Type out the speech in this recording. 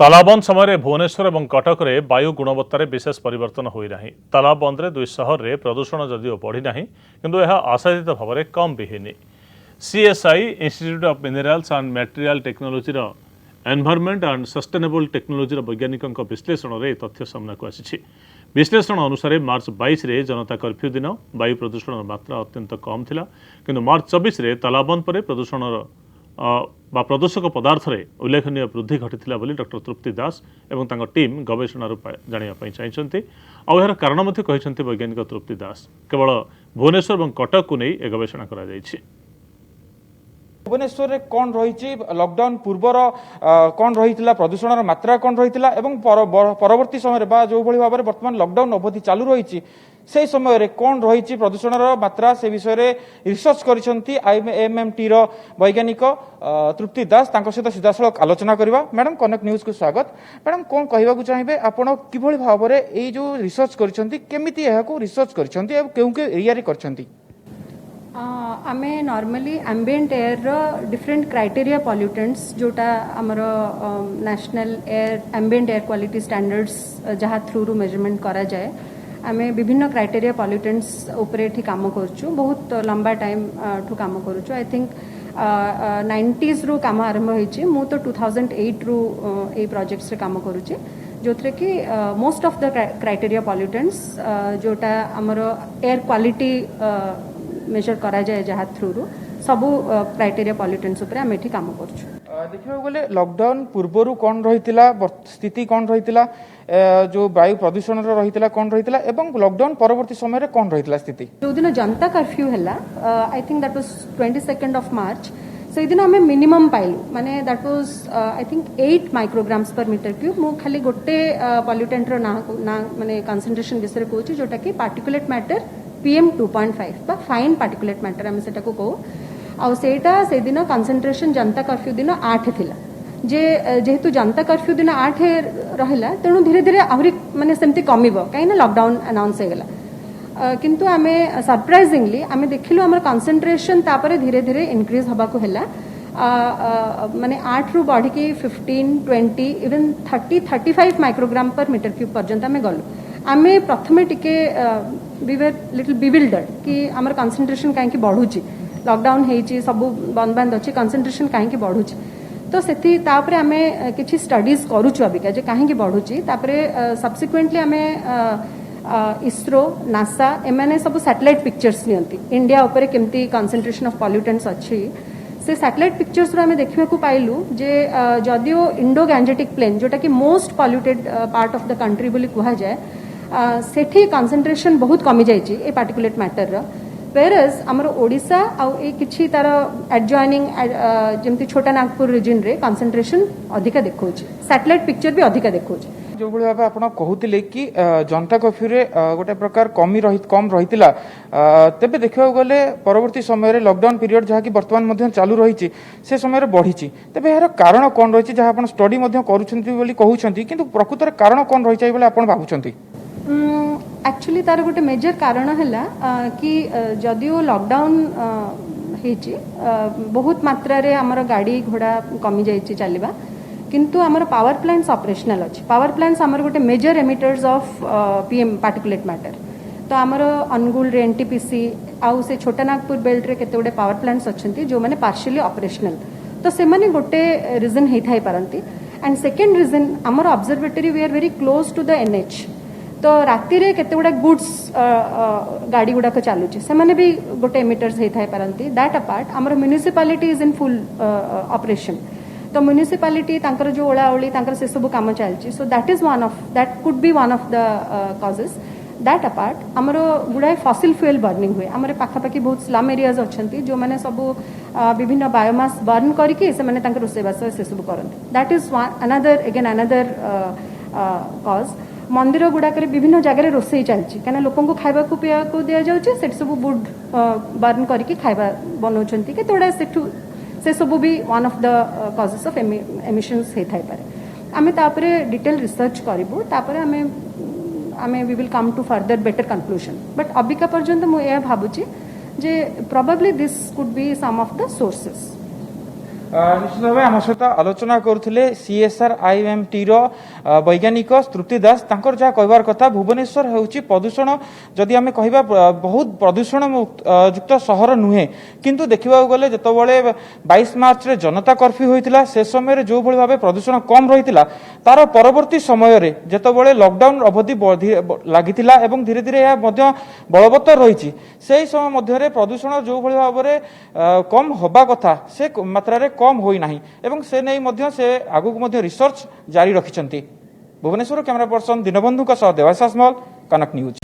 तालाबंद समय भुवनेश्वर और कटक में वायु गुणवत्तार विशेष परिवर्तन होना। तालाबंद दुई सहर में प्रदूषण जदिव बढ़ीना किंतु यह आशातीत भाव में कम भी होनी। CSI institute of minerals and material technology environment and sustainable technology वैज्ञानिकों विश्लेषण में तथ्य सामना को आसी। विश्लेषण अनुसार मार्च 22 रे जनता कर्फ्यू दिन वायु प्रदूषण मात्रा अत्यंत कम थिला किंतु मार्च 24 रे तालाबंद पर प्रदूषण प्रदूषक पदार्थ रे उल्लेखनीय वृद्धि घटी डॉक्टर तृप्ति दास और टीम गवेषणार जानापी चाहिए। आर कारण वैज्ञानिक तृप्ति दास केवल भुवनेश्वर और कटक को नहीं गवेषणा करा जायछि। भुवनेश्वर रे कौन रही लॉकडाउन पूर्वर कौन रही प्रदूषण मात्रा कौन रही परवर्ती समय जो भाव में बर्तमान लॉकडाउन अवधि चालू रही से समय रे कौन रही प्रदूषण मात्रा से विषय रे रिसर्च करिसेंती आईएमएमटी रो वैज्ञानिक तृप्ति दास सहित सीधासलख आलोचना करबा। मैडम कनेक्ट न्यूज को स्वागत। मैडम कौन कहबा को चाहिए आपण किभली भाव में ए जो रिसर्च करिसेंती केमिति एहा को रिसर्च करिसेंती और केउ के एरिया रे करिसेंती? आमे नॉर्मली एम्बिएंट एयर रो डिफरेंट क्राइटेरिया पॉल्यूटेंट्स जोटा हमर national air ambient air quality standards जहाँ थ्रू रू मेजरमेंट करा जाए आमे विभिन्न क्राइटेरिया पॉल्यूटेंट्स उपरे एठी काम करछु। बहुत लंबा टाइम ठू काम करछु। आई थिंक 90s रू काम आरंभ होइछि। मु तो 2008 रू ए प्रोजेक्ट्स रे काम करूछि जो थे कि most of the criteria pollutants जोटा हमर एयर क्वालिटी मेजर करा जाए जहाँ थ्रू रू सबू क्राइटेरिया पॉल्यूटेंट्स उपरे आम एठी काम करछु। देखिबा गले लॉकडाउन पूर्वरु कौन रही स्थिति कौन रही जो वायु प्रदूषण रही कौन रही एवं लॉकडाउन परवर्ती समय कौन रही स्थिति? जो दिन जनता कर्फ्यू हैला I think that was 22nd of March से दिन आम मिनिमम पाइलु माने that was I think 8 micrograms पर मीटर क्यूब। मु खाली गोटे पॉल्यूटेंट रो ना माने कंसंट्रेशन विषय कहूँ जोटा कि पार्टिकुलेट मैटर PM2.5 बा फाइन पार्टिकुलेट मैटर आम से कहू आउ सेटा से दिन कंसंट्रेशन जनता कर्फ्यू दिन 8 थिला जे जेहेतु जनता कर्फ्यू दिन 8 रहिला तेणु धीरे धीरे आहरी माने सेमती कमिबो कहीं ना लॉकडाउन अनाउंस हेगला किंतु आमे सरप्राइजिंगली आमे देखिलु हमर कंसंट्रेशन तापरे धीरे धीरे इंक्रीज हबा को हेला माने 8 रु बढ़ी की 15 20 इवन 30-35 माइक्रोग्राम पर मीटर क्यूब पर्यंत आमे गलु। आमे प्रथमे टिके वी वर लिटिल बिविल्डर्ड कि हमर कंसंट्रेशन काहे की बढ़ुची लॉकडाउन हेची सब बंद बंद अच्छी कंसंट्रेशन कहीं बढ़ुची तो से तापरे आमे किछि स्टडीज करूछु अबिका जे कहीं बढ़ुची तापरे सब्सिक्वेंटली आमे इसरो नासा एमाने सब सैटेलाइट पिक्चर्स नियंती इंडिया ऊपर केमती कंसंट्रेशन ऑफ पॉल्यूटेंट्स अच्छी से सैटेलाइट पिक्चर्स रो आमे देखिबा को पाइलु जे जदियो इंडो गैंजेटिक प्लेन जोटा कि most polluted part of the country बोली कहा जाए सेठी कंसंट्रेशन बहुत कमी जाइछि ए पार्टिकुलेट मैटर रो वेरस आमर ओडिशा आउ ए किछि तार एडजॉइनिंग जेमती छोटा नागपुर रीजन रे कंसंट्रेशन अधिका देखौछि सैटेलाइट पिक्चर भी अधिका देखौछि। जो भली भाबे आपण कहूतिले कि जनता कर्फ्यू रे गोटे प्रकार कम रहितिला तेबे देखिबा गले परवर्ती समय रे लॉकडाउन पीरियड जहा कि वर्तमान मध्ये चालू रहिछि से समय रे बढ़िछि तेबे एहर कारण कोन रहिछि जहा आपण स्टडी मध्ये करूछन्ती बोली कहउछन्ती किंतु प्रकृत रे कारण कोन रहिछि बोली आपण भाबुछन्ती? एक्चुअली तार गोटे मेजर कारण है कि जदियो लॉकडाउन हेची बहुत मात्रा रे हमर गाड़ी घोड़ा कमी जाइछि चलबा किंतु हमर पावर प्लांट्स ऑपरेशनल अछि। पावर प्लांट्स हमर गोटे major emitters of PM particulate matter तो हमर अनुगुल रे NTPC आउ से छोटा नागपुर बेल्ट रे केते गोटे पावर प्लांट्स अछंती जो माने पार्शियली ऑपरेशनल तो से माने गोटे रीजन हे थाई पारंती। एंड सेकंड रीजन हमर observatory we are very close to the NH तो राति रे केते गुडा गुड्स गाड़ी गुडा चलुचे से माने भी गोटे एमिटर्स हे थाई पारंती। दैट अपार्ट हमर municipality is in full operation तो म्युनिसिपालिटी तांकर जो ओळा ओळी तांकर से सब काम चलची so that is one of that could be one of the causes. That apart हमर गुडा फॉसिल फ्यूल बर्निंग हुए हमर पाखापाखी बहुत स्लम एरियाज अछंती जो माने सब विभिन्न बायोमास बर्न करके से माने तांकर रोसेबास से सब करंती। That is another cause. मंदिर गुड़ाक विभिन्न जगह रोसई चलती कहीं लोक खावा पीवा को दि जाऊँगी से सब वुड बर्न करके खावा बनाऊँ केतोड़ा से सब भी one of the causes of emissions होता है आमे तापरे डिटेल रिसर्च करूँ तापरे आमे we will come to further better conclusion but अबिका पर्यंत मुझे भावुची जे probably this could be some of the sources. निश्चित भाव आम सहित आलोचना करुले CSRIMT वैज्ञानिक श्रुति दास तांकर जहाँ कहबार कथा भुवनेश्वर होउची प्रदूषण जदि आम कहबा बहुत प्रदूषण युक्त सहर नुहे किंतु देखा गले जितेबाला 22 मार्च रे जनता कर्फ्यू होता से समय जो भाई भाव प्रदूषण कम रही तार परवर्ती समय जितेबाला लॉकडाउन अवधि लगी धीरे धीरे यह बलवत्तर रही से समय मध्य प्रदूषण जो भाई भाव में कम हवा कथा से मात्रा कम होना एवं से नहीं से आगू रिसर्च जारी रखिंट भुवनेश्वर कैमरा पर्सन दीनबंधु देवाशीष मल कनक न्यूज।